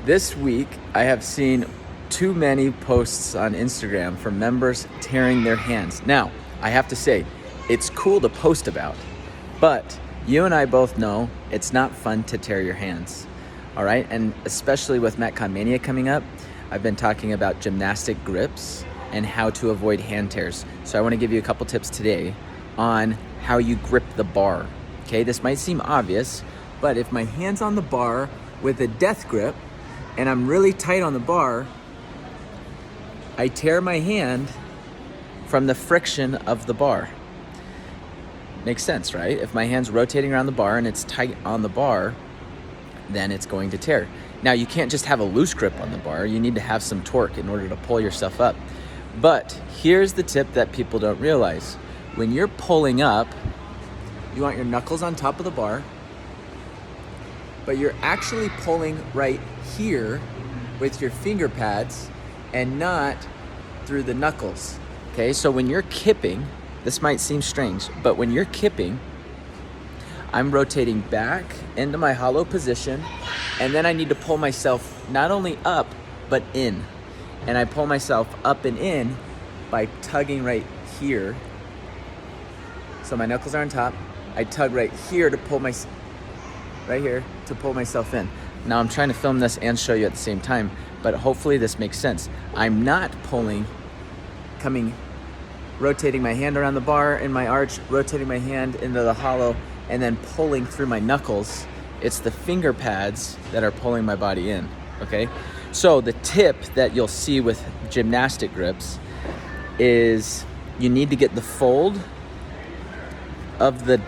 This week, I have seen too many posts on Instagram from members tearing their hands. Now, I have to say, it's cool to post about, but you and I both know it's not fun to tear your hands, all right? And especially with Metcon Mania coming up, I've been talking about gymnastic grips and how to avoid hand tears. So I wanna give you a couple tips today on how you grip the bar, okay? This might seem obvious, but if my hand's on the bar with a death grip and I'm really tight on the bar, I tear my hand from the friction of the bar. Makes sense, right? If my hand's rotating around the bar and it's tight on the bar, then it's going to tear. Now, you can't just have a loose grip on the bar. You need to have some torque in order to pull yourself up. But here's the tip that people don't realize. When you're pulling up, you want your knuckles on top of the bar, but you're actually pulling right here with your finger pads and not through the knuckles, okay? So when you're kipping, this might seem strange, but when you're kipping, I'm rotating back into my hollow position, and then I need to pull myself not only up, but in. And I pull myself up and in by tugging right here. So my knuckles are on top. I tug right here to pull myself in. Now I'm trying to film this and show you at the same time, but hopefully this makes sense. I'm not rotating my hand around the bar in my arch, rotating my hand into the hollow, and then pulling through my knuckles. It's the finger pads that are pulling my body in, okay? So the tip that you'll see with gymnastic grips is you need to get the fold of the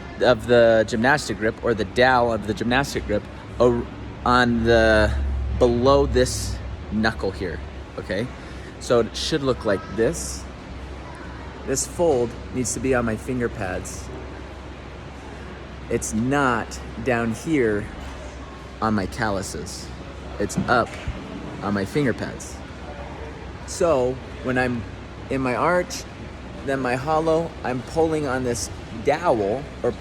gymnastic grip, or the dowel of the gymnastic grip, on the below this knuckle here, okay? So it should look like this. This fold needs to be on my finger pads. It's not down here on my calluses. It's up on my finger pads. So when I'm in my arch, then my hollow, I'm pulling on this dowel, or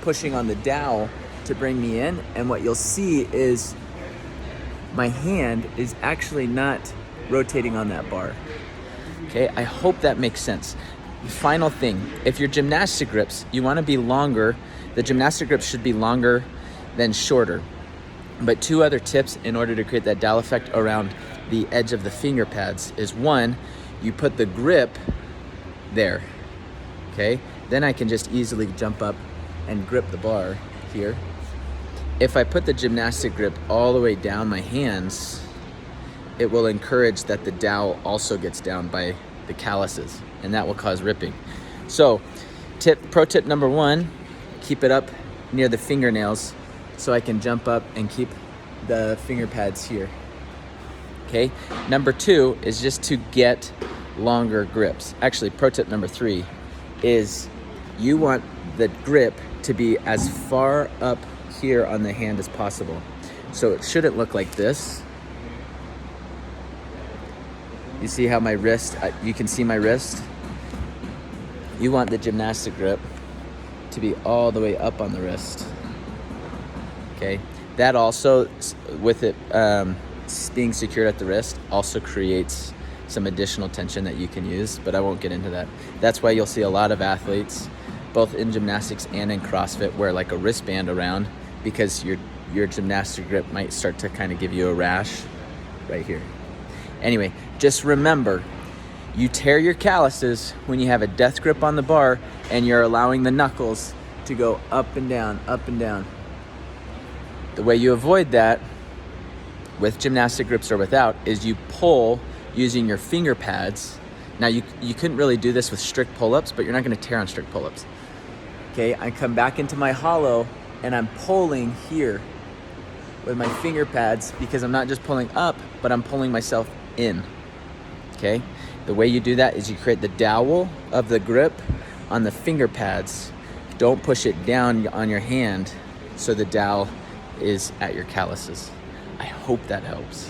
pushing on the dowel to bring me in, and what you'll see is my hand is actually not rotating on that bar. Okay, I hope that makes sense. Final thing, if your gymnastic grips, you wanna be longer, the gymnastic grips should be longer than shorter. But two other tips in order to create that dowel effect around the edge of the finger pads is, one, you put the grip there, okay? Then I can just easily jump up and grip the bar here. If I put the gymnastic grip all the way down my hands, it will encourage that the dowel also gets down by the calluses, and that will cause ripping. So pro tip number one, keep it up near the fingernails so I can jump up and keep the finger pads here, okay? Number two is just to get longer grips. Actually, pro tip number three is you want the grip to be as far up here on the hand as possible. So it shouldn't look like this. You see how my wrist, you can see my wrist? You want the gymnastic grip to be all the way up on the wrist, okay? That also, with it being secured at the wrist, also creates some additional tension that you can use, but I won't get into that. That's why you'll see a lot of athletes, both in gymnastics and in CrossFit, wear like a wristband around, because your gymnastic grip might start to kind of give you a rash right here. Anyway, just remember, you tear your calluses when you have a death grip on the bar and you're allowing the knuckles to go up and down, up and down. The way you avoid that with gymnastic grips or without is you pull using your finger pads. Now you couldn't really do this with strict pull-ups, but you're not gonna tear on strict pull-ups. Okay, I come back into my hollow and I'm pulling here with my finger pads, because I'm not just pulling up, but I'm pulling myself in, okay? The way you do that is you create the dowel of the grip on the finger pads. Don't push it down on your hand so the dowel is at your calluses. I hope that helps.